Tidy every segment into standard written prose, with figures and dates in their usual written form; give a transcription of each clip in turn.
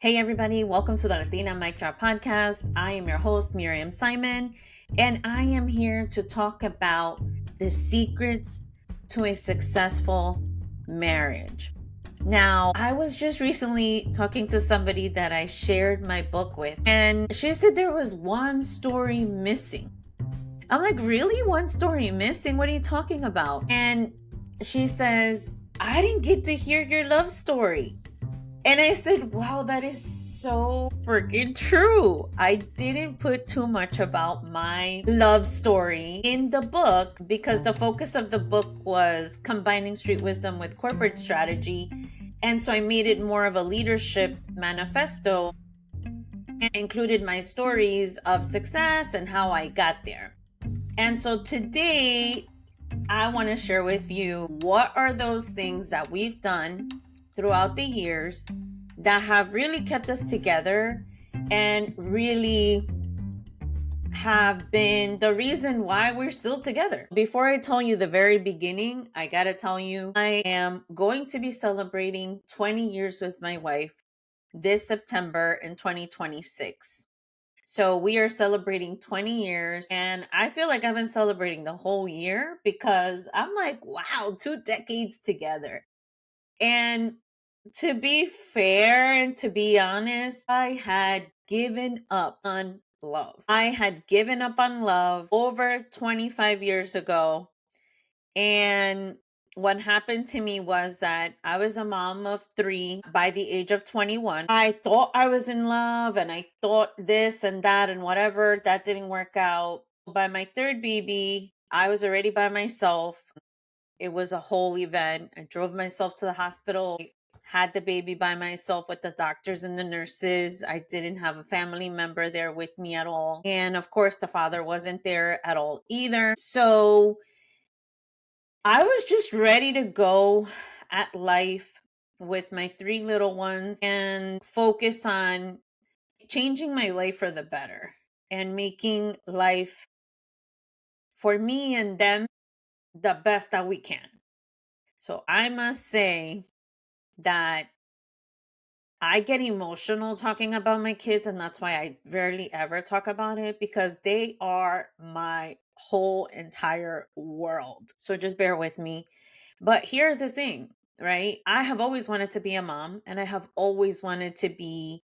Hey everybody, welcome to the Latina Mic Drop podcast. I am your host, Miriam Simon, and I am here to talk about the secrets to a successful marriage. Now, I was just recently talking to somebody that I shared my book with, and she said there was one story missing. I'm like, really? One story missing? What are you talking about? And she says, I didn't get to hear your love story. And I said, wow, that is so freaking true. I didn't put too much about my love story in the book because the focus of the book was combining street wisdom with corporate strategy. And so I made it more of a leadership manifesto and included my stories of success and how I got there. And so today, I want to share with you what are those things that we've done throughout the years that have really kept us together and really have been the reason why we're still together. Before I tell you the very beginning, I gotta tell you, I am going to be celebrating 20 years with my wife this September in 2026. So we are celebrating 20 years, and I feel like I've been celebrating the whole year because I'm like, wow, 2 decades together. And to be fair and to be honest, I had given up on love. I had given up on love over 25 years ago. And what happened to me was that I was a mom of 3 by the age of 21. I thought I was in love and I thought this and that and whatever. That didn't work out. By my 3rd baby, I was already by myself. It was a whole event. I drove myself to the hospital, had the baby by myself with the doctors and the nurses. I didn't have a family member there with me at all. And of course, the father wasn't there at all either. So I was just ready to go at life with my 3 little ones and focus on changing my life for the better and making life for me and them the best that we can. So I must say that I get emotional talking about my kids, and that's why I rarely ever talk about it because they are my whole entire world. So just bear with me. But here's the thing, right? I have always wanted to be a mom, and I have always wanted to be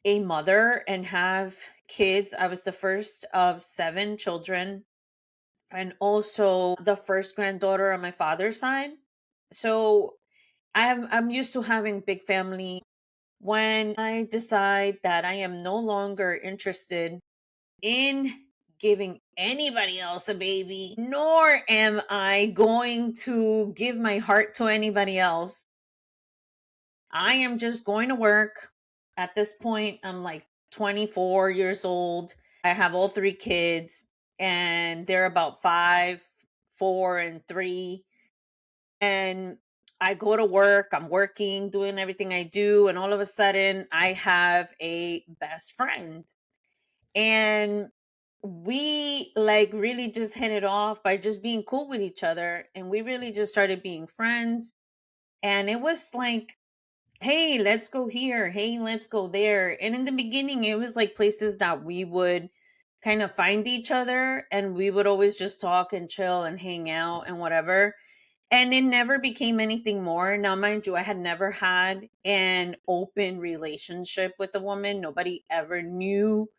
a mother and have kids. I was the first of 7 children and also the first granddaughter on my father's side. So I'm used to having big family. When I decide that I am no longer interested in giving anybody else a baby, nor am I going to give my heart to anybody else, I am just going to work. At this point, I'm like 24 years old. I have all 3 kids, and they're about 5, 4, and 3. And I go to work, I'm working, doing everything I do, and all of a sudden I have a best friend. And we like really just hit it off by just being cool with each other. And we really just started being friends. And it was like, hey, let's go here. Hey, let's go there. And in the beginning, it was like places that we would kind of find each other and we would always just talk and chill and hang out and whatever. And it never became anything more. Now, mind you, I had never had an open relationship with a woman. Nobody ever knew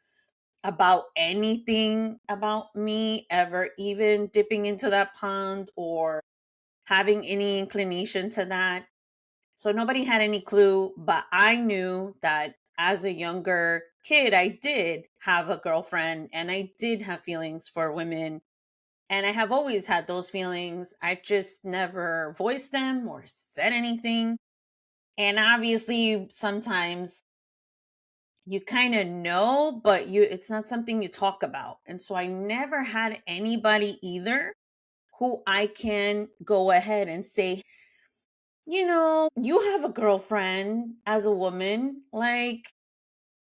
about anything about me, ever even dipping into that pond or having any inclination to that. So nobody had any clue, but I knew that as a younger kid, I did have a girlfriend and I did have feelings for women. And I have always had those feelings. I just never voiced them or said anything. And obviously, sometimes you kind of know, but it's not something you talk about. And so I never had anybody either who I can go ahead and say, you have a girlfriend as a woman. Like,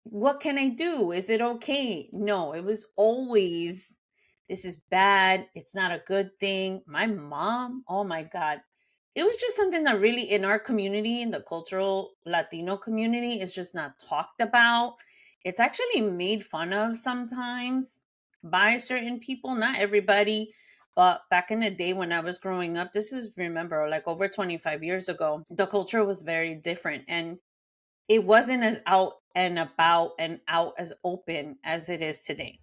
what can I do? Is it okay? No, it was always, this is bad. It's not a good thing. My mom, oh my God, it was just something that really in our community, in the cultural Latino community, is just not talked about. It's actually made fun of sometimes by certain people, not everybody. But back in the day when I was growing up, this is, remember, like over 25 years ago, the culture was very different. And it wasn't as out and about and out as open as it is today.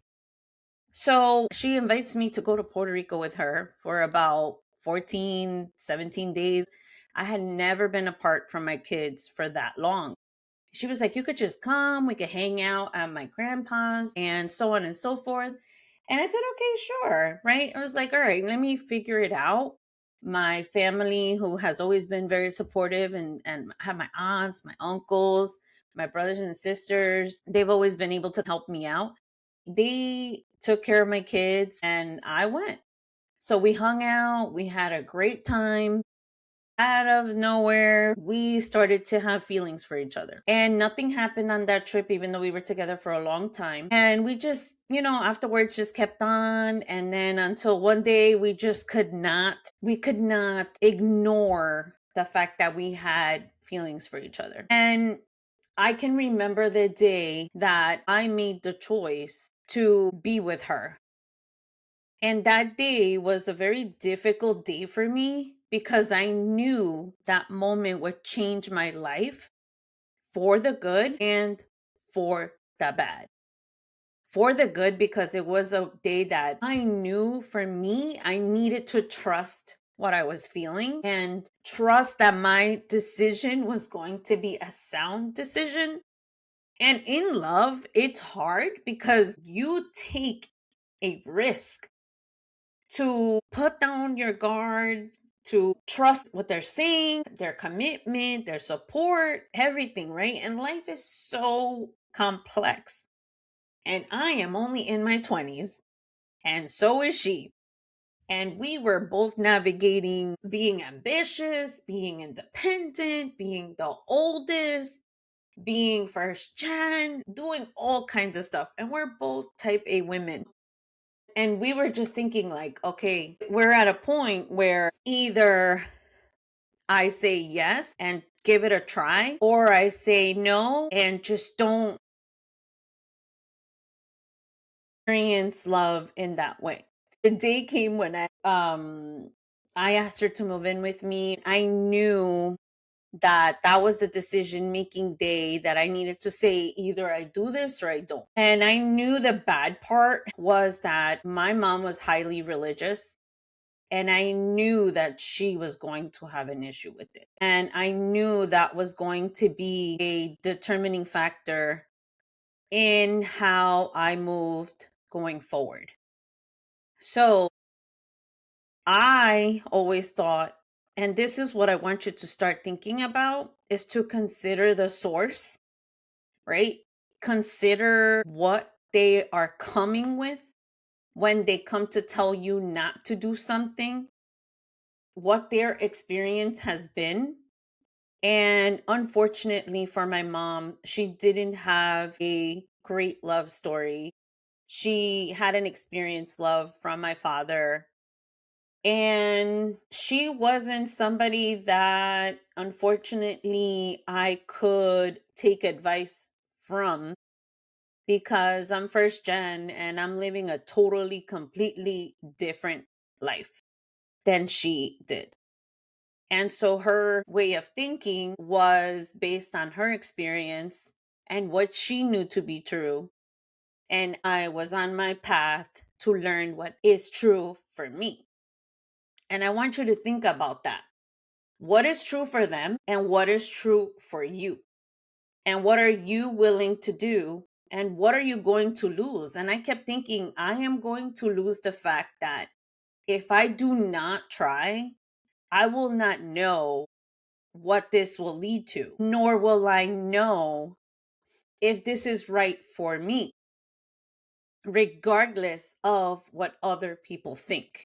So she invites me to go to Puerto Rico with her for about 14, 17 days. I had never been apart from my kids for that long. She was like, you could just come, we could hang out at my grandpa's and so on and so forth. And I said, okay, sure. Right. I was like, all right, let me figure it out. My family, who has always been very supportive, and have my aunts, my uncles, my brothers and sisters, they've always been able to help me out. They took care of my kids and I went. So we hung out, we had a great time. Out of nowhere, we started to have feelings for each other. And nothing happened on that trip, even though we were together for a long time. And we just, afterwards just kept on. And then until one day we could not ignore the fact that we had feelings for each other. And I can remember the day that I made the choice to be with her. And that day was a very difficult day for me because I knew that moment would change my life for the good and for the bad. For the good, because it was a day that I knew for me, I needed to trust what I was feeling and trust that my decision was going to be a sound decision. And in love, it's hard because you take a risk to put down your guard, to trust what they're saying, their commitment, their support, everything, right? And life is so complex. And I am only in my 20s, and so is she. And we were both navigating being ambitious, being independent, being the oldest, being first gen, doing all kinds of stuff. And we're both type A women. And we were just thinking, like, okay, we're at a point where either I say yes and give it a try, or I say no and just don't experience love in that way. The day came when I asked her to move in with me. I knew that was the decision making day that I needed to say either I do this or I don't. And I knew the bad part was that my mom was highly religious. And I knew that she was going to have an issue with it. And I knew that was going to be a determining factor in how I moved going forward. So I always thought, and this is what I want you to start thinking about, is to consider the source, right? Consider what they are coming with when they come to tell you not to do something, what their experience has been. And unfortunately for my mom, she didn't have a great love story. She had an experienced love from my father. And she wasn't somebody that, unfortunately, I could take advice from because I'm first gen and I'm living a totally, completely different life than she did. And so her way of thinking was based on her experience and what she knew to be true. And I was on my path to learn what is true for me. And I want you to think about that. What is true for them and what is true for you? And what are you willing to do? And what are you going to lose? And I kept thinking, I am going to lose the fact that if I do not try, I will not know what this will lead to, nor will I know if this is right for me, regardless of what other people think.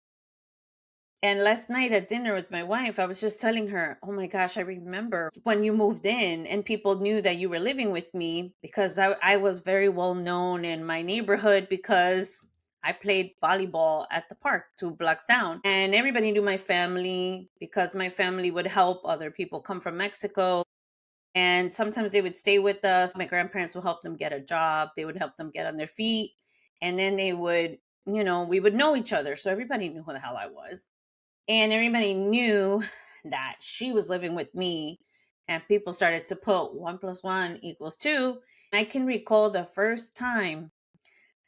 And last night at dinner with my wife, I was just telling her, oh my gosh, I remember when you moved in and people knew that you were living with me because I was very well known in my neighborhood because I played volleyball at the park 2 blocks down, and everybody knew my family because my family would help other people come from Mexico. And sometimes they would stay with us. My grandparents would help them get a job, they would help them get on their feet. And then they would, we would know each other. So everybody knew who the hell I was. And everybody knew that she was living with me. And people started to put 1 + 1 = 2. I can recall the first time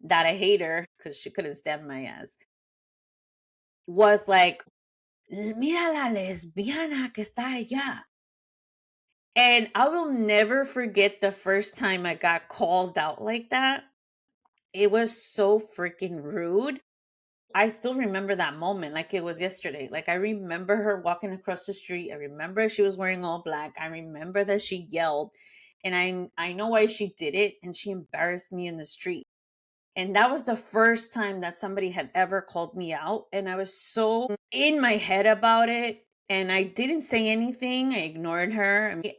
that a hater, because she couldn't stand my ass, was like, mira la lesbiana que está allá. And I will never forget the first time I got called out like that. It was so freaking rude. I still remember that moment like it was yesterday. Like, I remember her walking across the street. I remember she was wearing all black. I remember that she yelled. And I know why she did it, and she embarrassed me in the street. And that was the first time that somebody had ever called me out. And I was so in my head about it. And I didn't say anything. I ignored her. I mean,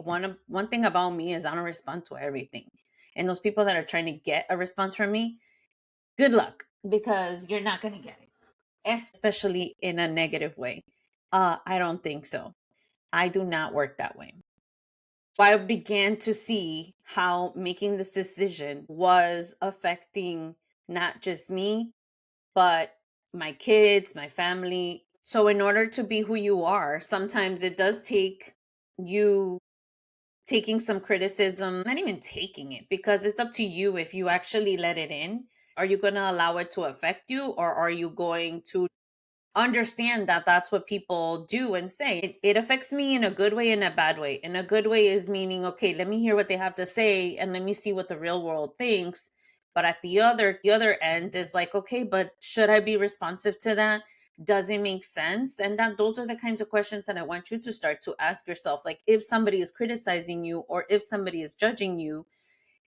one thing about me is I don't respond to everything. And those people that are trying to get a response from me, good luck, because you're not going to get it, especially in a negative way. I don't think so. I do not work that way. So I began to see how making this decision was affecting not just me, but my kids, my family. So, in order to be who you are, sometimes it does take you taking some criticism, not even taking it, because it's up to you if you actually let it in. Are you going to allow it to affect you, or are you going to understand that that's what people do and say? It affects me in a good way and a bad way. And a good way is meaning, okay, let me hear what they have to say and let me see what the real world thinks. But at the other end is like, okay, but should I be responsive to that? Does it make sense? And that those are the kinds of questions that I want you to start to ask yourself. Like, if somebody is criticizing you or if somebody is judging you,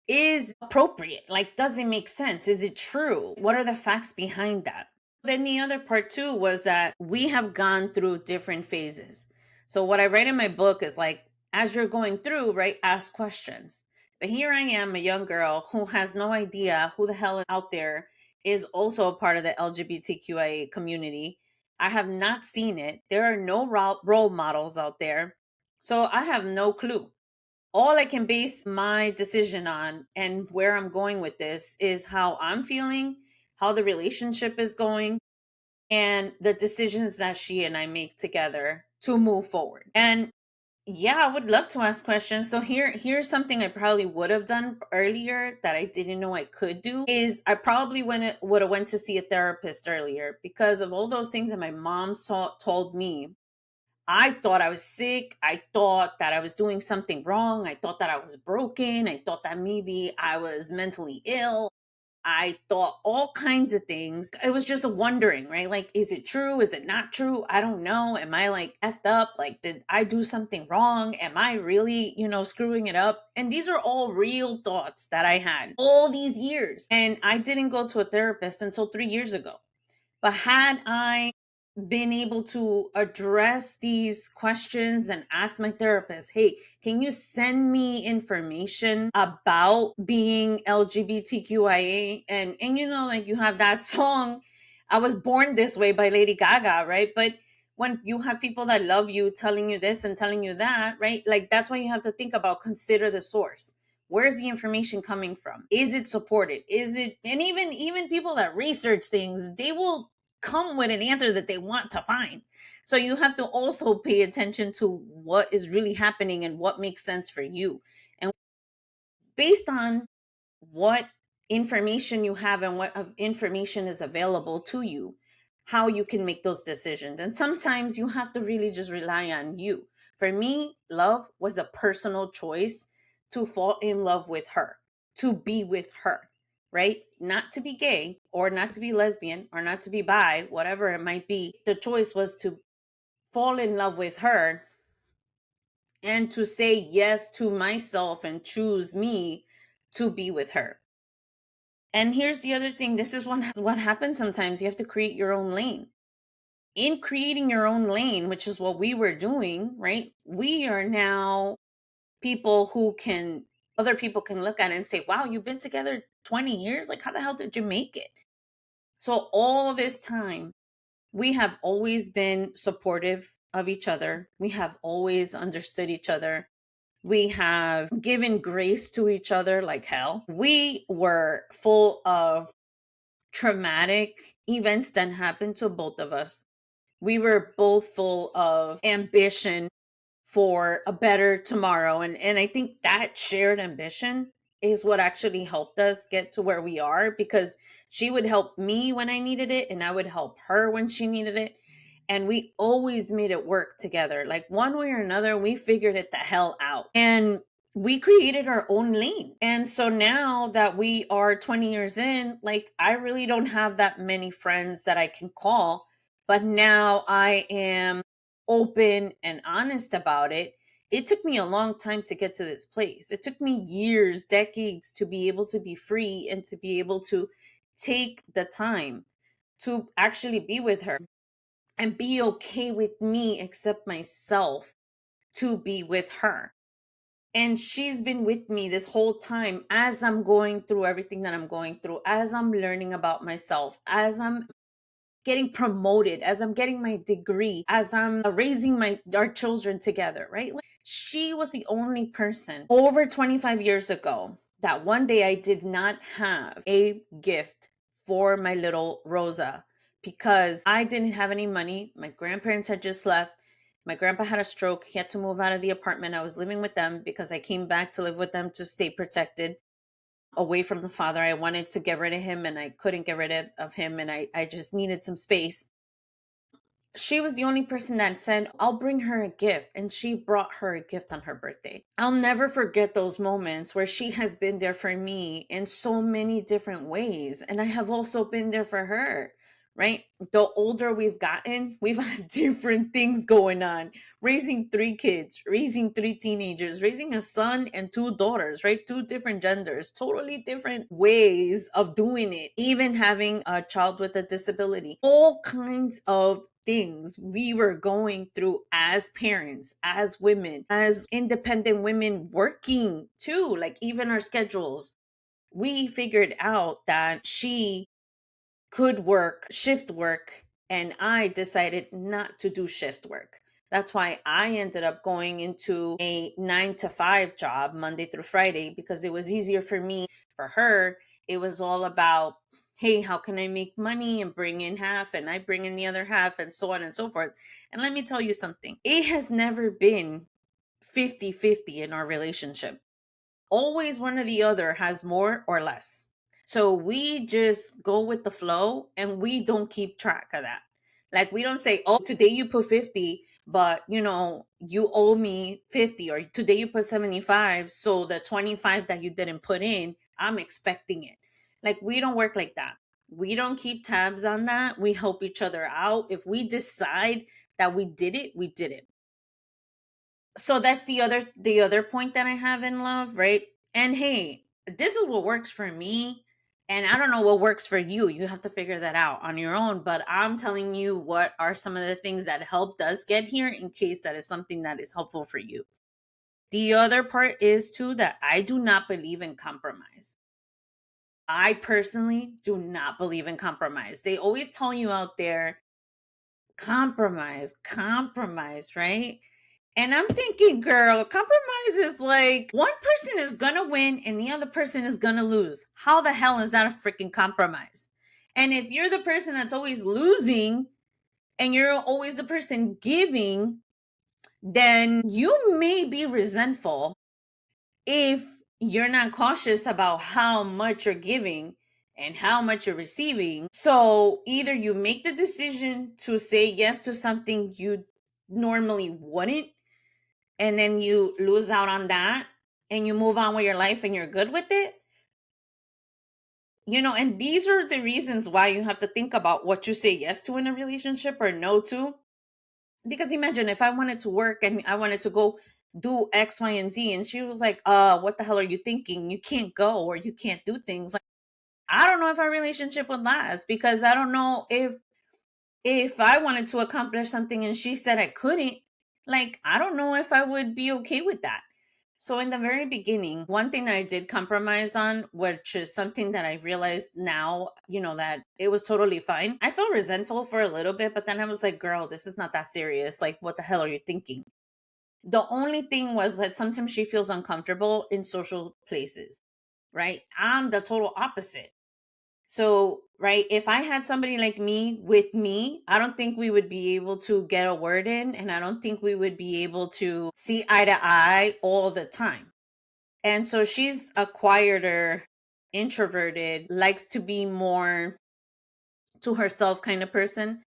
is appropriate? Like, does it make sense? Is it true? What are the facts behind that? Then the other part too was that we have gone through different phases. So what I write in my book is like, as you're going through, right, ask questions. But here I am, a young girl who has no idea who the hell out there is also a part of the LGBTQIA community. I have not seen it. There are no role models out there. So I have no clue. All I can base my decision on and where I'm going with this is how I'm feeling, how the relationship is going, and the decisions that she and I make together to move forward. And yeah, I would love to ask questions. So here's something I probably would have done earlier that I didn't know I could do is I probably would have went to see a therapist earlier, because of all those things that my mom told me. I thought I was sick. I thought that I was doing something wrong. I thought that I was broken. I thought that maybe I was mentally ill. I thought all kinds of things. It was just a wondering, right? Like, is it true? Is it not true? I don't know. Am I like effed up? Like, did I do something wrong? Am I really, screwing it up? And these are all real thoughts that I had all these years. And I didn't go to a therapist until 3 years ago. But had I been able to address these questions and ask my therapist, hey, can you send me information about being LGBTQIA? And like, you have that song, I Was Born This Way by Lady Gaga, right? But when you have people that love you telling you this and telling you that, right? Like, that's why you have to think about, consider the source. Where's the information coming from? Is it supported? Is it, and even people that research things, they will come with an answer that they want to find. So you have to also pay attention to what is really happening and what makes sense for you. And based on what information you have and what information is available to you, how you can make those decisions. And sometimes you have to really just rely on you. For me, love was a personal choice to fall in love with her, to be with her, right? Not to be gay or not to be lesbian or not to be bi, whatever it might be. The choice was to fall in love with her and to say yes to myself and choose me to be with her. And here's the other thing. This is what happens sometimes. You have to create your own lane. In creating your own lane, which is what we were doing, right? We are now people who other people can look at it and say, wow, you've been together 20 years? Like, how the hell did you make it? So all this time, we have always been supportive of each other. We have always understood each other. We have given grace to each other like hell. We were full of traumatic events that happened to both of us. We were both full of ambition for a better tomorrow. And I think that shared ambition is what actually helped us get to where we are, because she would help me when I needed it and I would help her when she needed it. And we always made it work together. Like one way or another, we figured it the hell out. And we created our own lane. And so now that we are 20 years in, like I really don't have that many friends that I can call, but now I am open and honest about it. It took me a long time to get to this place. It took me years, decades to be able to be free and to be able to take the time to actually be with her and be okay with me, accept myself to be with her. And she's been with me this whole time as I'm going through everything that I'm going through, as I'm learning about myself, as I'm getting promoted, as I'm getting my degree, as I'm raising our children together, right? Like, she was the only person over 25 years ago that one day I did not have a gift for my little Rosa because I didn't have any money. My grandparents had just left. My grandpa had a stroke. He had to move out of the apartment. I was living with them because I came back to live with them to stay protected away from the father. I wanted to get rid of him and I couldn't get rid of him, and I just needed some space. She was the only person that said, I'll bring her a gift. And she brought her a gift on her birthday. I'll never forget those moments where she has been there for me in so many different ways. And I have also been there for her, right? The older we've gotten, we've had different things going on. Raising 3 kids, raising 3 teenagers, raising a son and 2 daughters, right? 2 different genders, totally different ways of doing it. Even having a child with a disability, all kinds of things we were going through as parents, as women, as independent women working too, like even our schedules. We figured out that she could work shift work, and I decided not to do shift work. That's why I ended up going into a 9 to 5 job Monday through Friday, because it was easier for me. For her, it was all about, hey, how can I make money and bring in half and I bring in the other half, and so on and so forth. And let me tell you something, it has never been 50-50 in our relationship. Always one or the other has more or less. So we just go with the flow and we don't keep track of that. Like we don't say, oh, today you put 50, but you owe me 50, or today you put 75. So the 25 that you didn't put in, I'm expecting it. Like we don't work like that. We don't keep tabs on that. We help each other out. If we decide that we did it, we did it. So that's the other point that I have in love, right? And hey, this is what works for me, and I don't know what works for you. You have to figure that out on your own, but I'm telling you what are some of the things that helped us get here, in case that is something that is helpful for you. The other part is too that I do not believe in compromise. I personally do not believe in compromise. They always tell you out there, compromise, right? And I'm thinking, girl, compromise is like one person is going to win and the other person is going to lose. How the hell is that a freaking compromise? And if you're the person that's always losing and you're always the person giving, then you may be resentful if you're not cautious about how much you're giving and how much you're receiving. So either you make the decision to say yes to something you normally wouldn't, and then you lose out on that and you move on with your life and you're good with it. And these are the reasons why you have to think about what you say yes to in a relationship or no to. Because imagine if I wanted to work and I wanted to go do X, Y, and Z, and she was like, what the hell are you thinking? You can't go, or you can't do things. Like, I don't know if our relationship would last, because I don't know if I wanted to accomplish something and she said I couldn't, like, I don't know if I would be okay with that. So in the very beginning, one thing that I did compromise on, which is something that I realized now, that it was totally fine. I felt resentful for a little bit, but then I was like, girl, this is not that serious. Like, what the hell are you thinking? The only thing was that sometimes she feels uncomfortable in social places, right? I'm the total opposite. So, right, if I had somebody like me with me, I don't think we would be able to get a word in, and I don't think we would be able to see eye to eye all the time. And so she's a quieter, introverted, likes to be more to herself kind of person.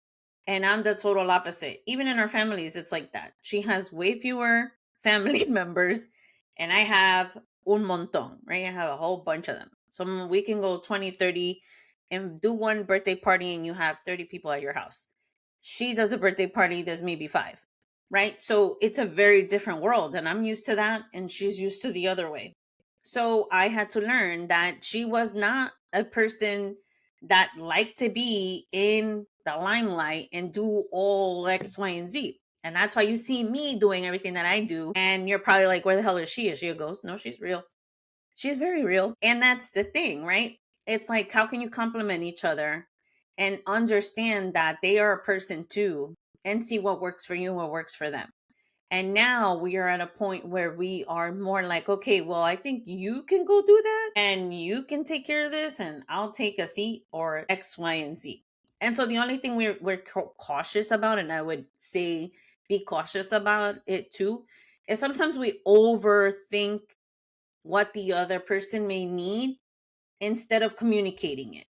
And I'm the total opposite. Even in our families, it's like that. She has way fewer family members, and I have un montón, right? I have a whole bunch of them. So we can go 20, 30, and do one birthday party, and you have 30 people at your house. She does a birthday party, there's maybe five, right? So it's a very different world, and I'm used to that, and she's used to the other way. So I had to learn that she was not a person that liked to be in the limelight and do all X, Y, and Z. And that's why you see me doing everything that I do. And you're probably like, where the hell is she? Is she a ghost? No, she's real. She's very real. And that's the thing, right? It's like, how can you complement each other and understand that they are a person too, and see what works for you and what works for them? And now we are at a point where we are more like, okay, well, I think you can go do that and you can take care of this, and I'll take a seat or X, Y, and Z. And so the only thing we're cautious about, and I would say be cautious about it too, is sometimes we overthink what the other person may need instead of communicating it.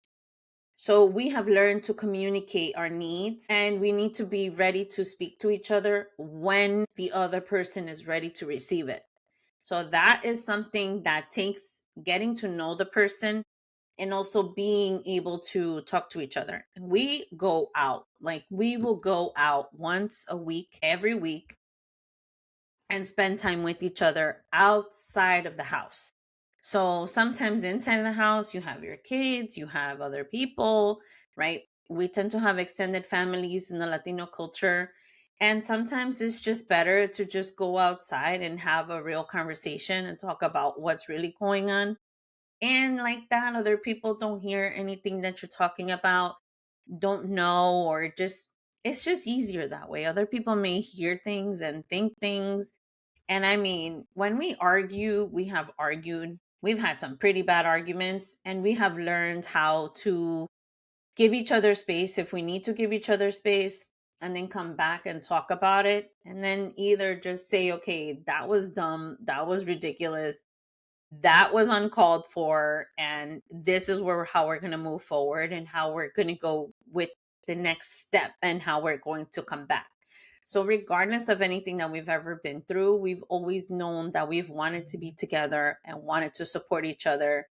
So we have learned to communicate our needs, and we need to be ready to speak to each other when the other person is ready to receive it. So that is something that takes getting to know the person and also being able to talk to each other. We go out, like we will go out once a week, every week, and spend time with each other outside of the house. So sometimes inside of the house, you have your kids, you have other people, right? We tend to have extended families in the Latino culture. And sometimes it's just better to just go outside and have a real conversation and talk about what's really going on. And like that, other people don't hear anything that you're talking about, don't know, or just, it's just easier that way. Other people may hear things and think things. And I mean, when we argue, we have argued, we've had some pretty bad arguments, and we have learned how to give each other space if we need to give each other space, and then come back and talk about it. And then either just say, okay, that was dumb, that was ridiculous, that was uncalled for, and this is how we're going to move forward, and how we're going to go with the next step, and how we're going to come back. So regardless of anything that we've ever been through, we've always known that we've wanted to be together and wanted to support each other,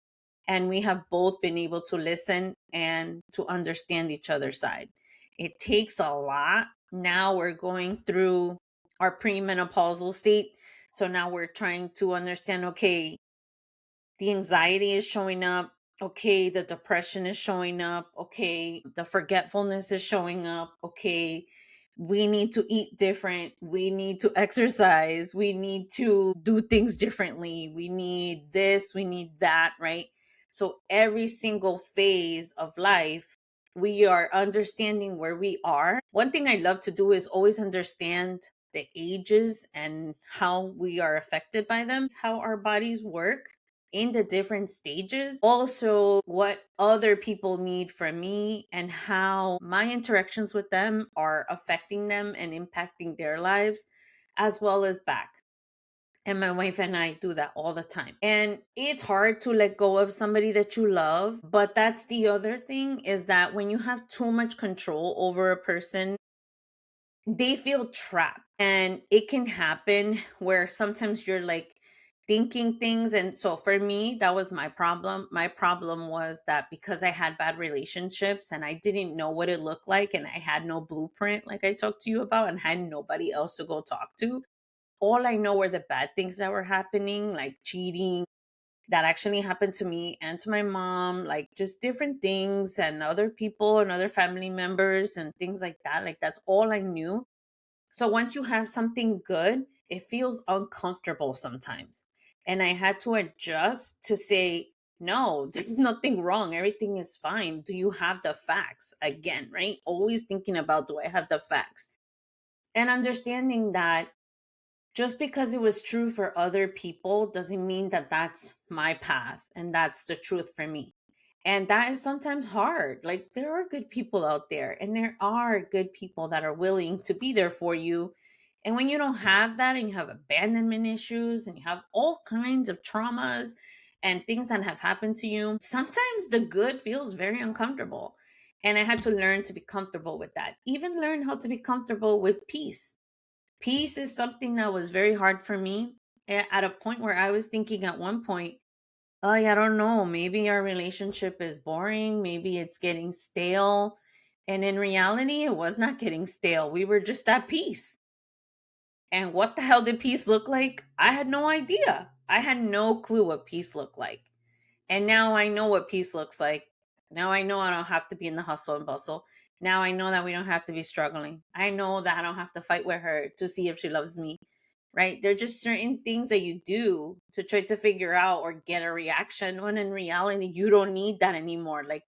and we have both been able to listen and to understand each other's side. It takes a lot. Now we're going through our premenopausal state, so now we're trying to understand, okay, the anxiety is showing up. Okay, the depression is showing up. Okay, the forgetfulness is showing up. Okay, we need to eat different. We need to exercise. We need to do things differently. We need this. We need that, right? So every single phase of life, we are understanding where we are. One thing I love to do is always understand the ages and how we are affected by them, how our bodies work in the different stages. Also, what other people need from me and how my interactions with them are affecting them and impacting their lives, as well as back. And my wife and I do that all the time. And it's hard to let go of somebody that you love. But that's the other thing, is that when you have too much control over a person, they feel trapped. And it can happen where sometimes you're like thinking things. And so for me, that was my problem. My problem was that because I had bad relationships and I didn't know what it looked like, and I had no blueprint, like I talked to you about, and had nobody else to go talk to. All I know were the bad things that were happening, like cheating, that actually happened to me and to my mom, like just different things, and other people and other family members and things like that. Like that's all I knew. So once you have something good, it feels uncomfortable sometimes. And I had to adjust to say, no, there's nothing wrong. Everything is fine. Do you have the facts? Again, right? Always thinking about, do I have the facts? And understanding that just because it was true for other people doesn't mean that that's my path and that's the truth for me. And that is sometimes hard. Like, there are good people out there, and there are good people that are willing to be there for you. And when you don't have that, and you have abandonment issues, and you have all kinds of traumas and things that have happened to you, sometimes the good feels very uncomfortable. And I had to learn to be comfortable with that, even learn how to be comfortable with peace. Peace is something that was very hard for me, at a point where I was thinking at one point, oh, I don't know, maybe our relationship is boring, maybe it's getting stale. And in reality, it was not getting stale. We were just at peace. And what the hell did peace look like? I had no idea. I had no clue what peace looked like. And now I know what peace looks like. Now I know I don't have to be in the hustle and bustle. Now I know that we don't have to be struggling. I know that I don't have to fight with her to see if she loves me, right? There are just certain things that you do to try to figure out or get a reaction, when in reality, you don't need that anymore. Like,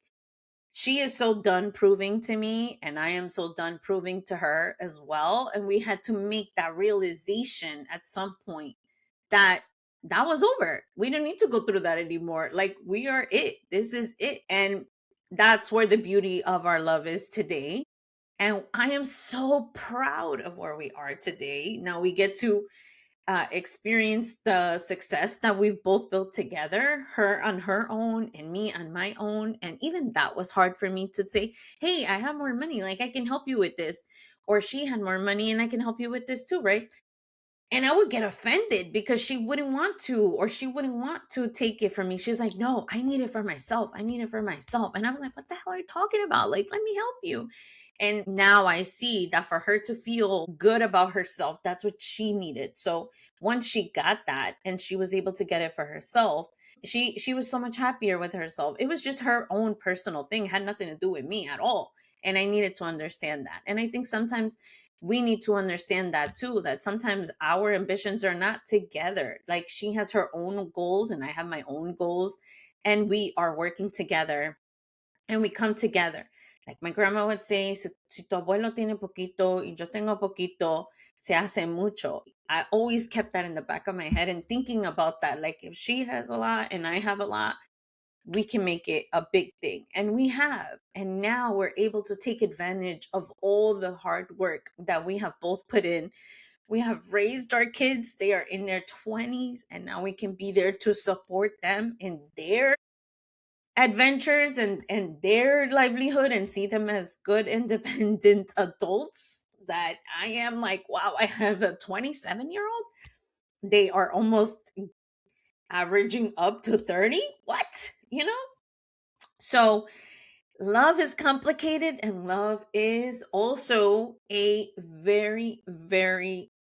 she is so done proving to me, and I am so done proving to her as well. And we had to make that realization at some point that that was over. We don't need to go through that anymore. Like, we are it. This is it. And that's where the beauty of our love is today. And I am so proud of where we are today. Now we get to experience the success that we've both built together, her on her own and me on my own. And even that was hard for me to say, hey, I have more money, like I can help you with this. Or she had more money and I can help you with this too, right? And I would get offended because she wouldn't want to, or she wouldn't want to take it from me. She's like, no, I need it for myself. I need it for myself. And I was like, what the hell are you talking about? Like, let me help you. And now I see that for her to feel good about herself, that's what she needed. So once she got that and she was able to get it for herself, she was so much happier with herself. It was just her own personal thing. It had nothing to do with me at all. And I needed to understand that. And I think sometimes we need to understand that too, that sometimes our ambitions are not together. Like, she has her own goals and I have my own goals, and we are working together and we come together. Like my grandma would say, si tu abuelo tiene poquito y yo tengo poquito, se hace mucho. I always kept that in the back of my head and thinking about that. Like, if she has a lot and I have a lot, we can make it a big thing. And we have. And now we're able to take advantage of all the hard work that we have both put in. We have raised our kids. They are in their 20s, and now we can be there to support them in their adventures and their livelihood, and see them as good independent adults that I am. Like, wow, I have a 27-year-old. They are almost averaging up to 30. What? So love is complicated, and love is also a very, very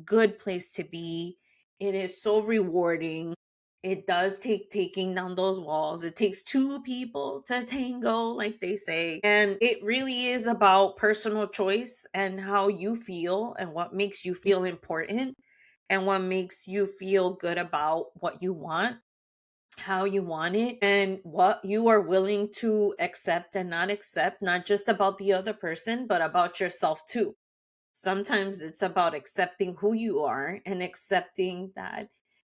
good place to be. It is so rewarding. It does take taking down those walls. It takes two people to tango, like they say. And it really is about personal choice and how you feel and what makes you feel important and what makes you feel good about what you want, how you want it, and what you are willing to accept and not accept, not just about the other person, but about yourself too. Sometimes it's about accepting who you are and accepting that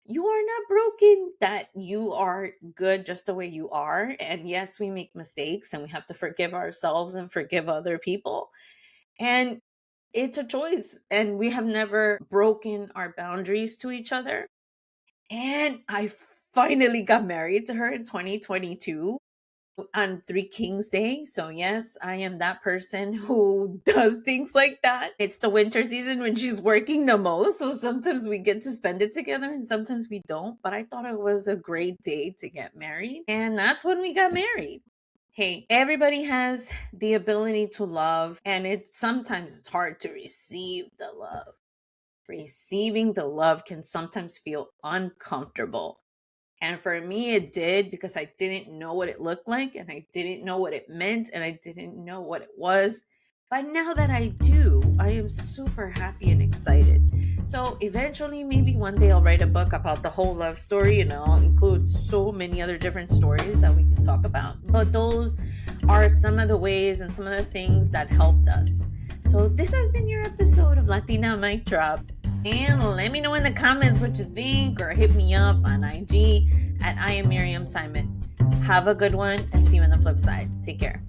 you are not broken, that you are good just the way you are. And yes, we make mistakes and we have to forgive ourselves and forgive other people. And it's a choice. And we have never broken our boundaries to each other. And I finally got married to her in 2022 on Three Kings Day. So, yes, I am that person who does things like that. It's the winter season when she's working the most. So, sometimes we get to spend it together and sometimes we don't. But I thought it was a great day to get married. And that's when we got married. Hey, everybody has the ability to love, and sometimes it's hard to receive the love. Receiving the love can sometimes feel uncomfortable. And for me, it did, because I didn't know what it looked like and I didn't know what it meant and I didn't know what it was. But now that I do, I am super happy and excited. So eventually, maybe one day I'll write a book about the whole love story, and I'll include so many other different stories that we can talk about. But those are some of the ways and some of the things that helped us. So this has been your episode of Latina Mic Drop. And let me know in the comments what you think, or hit me up on IG at I am Miriam Simon. Have a good one and see you on the flip side. Take care.